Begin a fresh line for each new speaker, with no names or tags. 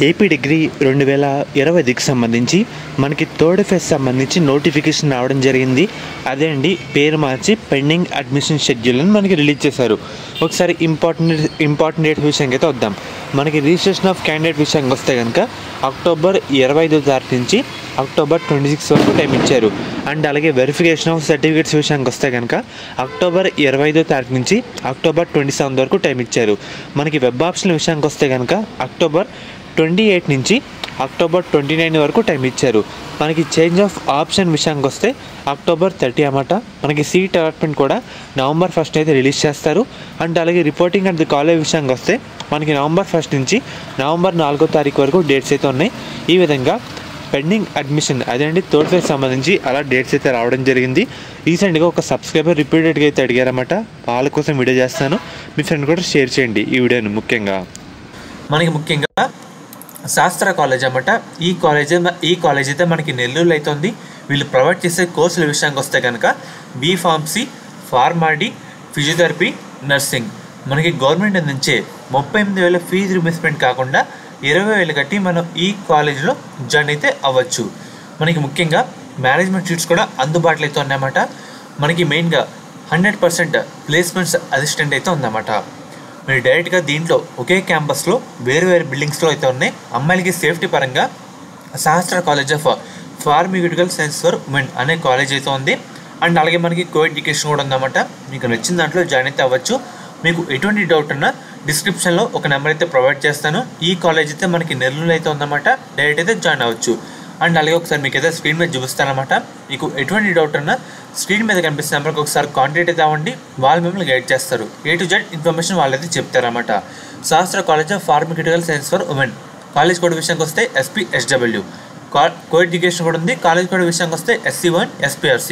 AP degree 2020కి సంబంధించి మనకి third phase సంబంధించి నోటిఫికేషన్ రావడం జరిగింది. అదే అండి, పేరు మార్చి పెండింగ్ అడ్మిషన్ షెడ్యూల్ అని మనకి రిలీజ్ చేశారు. ఒకసారి ఇంపార్టెంట్ డేట్ విషయానికి అయితే వద్దాం. మనకి రిజిస్ట్రేషన్ ఆఫ్ క్యాండిడేట్ విషయానికి వస్తే కనుక అక్టోబర్ 25వ తారీఖు నుంచి అక్టోబర్ 26 వరకు టైం ఇచ్చారు. అండ్ అలాగే వెరిఫికేషన్ ఆఫ్ సర్టిఫికేట్స్ విషయానికి వస్తే కనుక అక్టోబర్ 25వ తారీఖు నుంచి అక్టోబర్ 27 వరకు టైం ఇచ్చారు. మనకి వెబ్ ఆప్షన్ విషయానికి వస్తే కనుక అక్టోబర్ 28 నుంచి అక్టోబర్ 29 వరకు టైం ఇచ్చారు. మనకి చేంజ్ ఆఫ్ ఆప్షన్ విషయానికి వస్తే అక్టోబర్ 30 అన్నమాట. మనకి సీట్ అలాట్మెంట్ కూడా నవంబర్ 1 అయితే రిలీజ్ చేస్తారు. అండ్ అలాగే రిపోర్టింగ్ అట్ ది కాలేజ్ విషయానికి వస్తే మనకి నవంబర్ 1 నుంచి నవంబర్ 4వ తారీఖు వరకు డేట్స్ అయితే ఉన్నాయి. ఈ విధంగా పెండింగ్ అడ్మిషన్ అదేంటి థర్డ్ ఫేజ్ సంబంధించి అలా డేట్స్ అయితే రావడం జరిగింది. రీసెంట్గా ఒక సబ్స్క్రైబర్ రిపీటెడ్గా అయితే అడిగారన్నమాట. వాళ్ళ కోసం వీడియో చేస్తాను, మీ ఫ్రెండ్ కూడా షేర్ చేయండి ఈ వీడియోని. ముఖ్యంగా శాస్త్ర కాలేజ్ అన్నమాట. ఈ కాలేజ్ అయితే మనకి నెల్లూరులో అయితే ఉంది. వీళ్ళు ప్రొవైడ్ చేసే కోర్సుల విషయానికి వస్తే కనుక బీఫార్మసీ, ఫార్మాడీ, ఫిజియోథెరపీ, నర్సింగ్. మనకి గవర్నమెంట్ అందించే 38,000 ఫీజు రియంబర్స్మెంట్ కాకుండా 20,000 కట్టి మనం ఈ కాలేజ్లో జాయిన్ అయితే అవ్వచ్చు. మనకి ముఖ్యంగా మేనేజ్మెంట్ సీట్స్ కూడా అందుబాటులో అయితే ఉన్నాయన్నమాట. మనకి మెయిన్గా 100% ప్లేస్మెంట్స్ అసిస్టెంట్ అయితే ఉందన్నమాట. మీరు డైరెక్ట్గా దీంట్లో ఒకే క్యాంపస్లో వేరు బిల్డింగ్స్లో అయితే ఉన్నాయి. అమ్మాయిలకి సేఫ్టీ పరంగా శాస్త్ర college of pharmaceutical science for women అనే కాలేజ్ అయితే ఉంది. అండ్ అలాగే మనకి కో ఎడ్యుకేషన్ కూడా ఉందన్నమాట. మీకు నచ్చిన దాంట్లో జాయిన్ అయితే అవ్వచ్చు. మీకు ఎటువంటి డౌట్ ఉన్నా డిస్క్రిప్షన్లో ఒక నెంబర్ అయితే ప్రొవైడ్ చేస్తాను. ఈ కాలేజ్ అయితే మనకి నెల్లూరులో అయితే ఉందన్నమాట. డైరెక్ట్ అయితే జాయిన్ అవ్వచ్చు. అండ్ అలాగే ఒకసారి మీకు అయితే స్క్రీన్ మీద చూపిస్తానమాట. మీకు ఎటువంటి డౌట్ ఉన్నా స్క్రీన్ మీద కనిపిస్తున్న నెంబర్కి ఒకసారి కాంటాక్ట్ అయితే అవ్వండి. వాళ్ళు మిమ్మల్ని గైడ్ చేస్తారు. A to Z ఇన్ఫర్మేషన్ వాళ్ళైతే చెప్తారన్నమాట. శాస్త్ర college of pharmaceutical science for women college code విషయానికి వస్తే SPSW. కో ఎడ్యుకేషన్ కూడా ఉంది. కాలేజ్ కోడ్ విషయానికి వస్తే SC1 SPRC.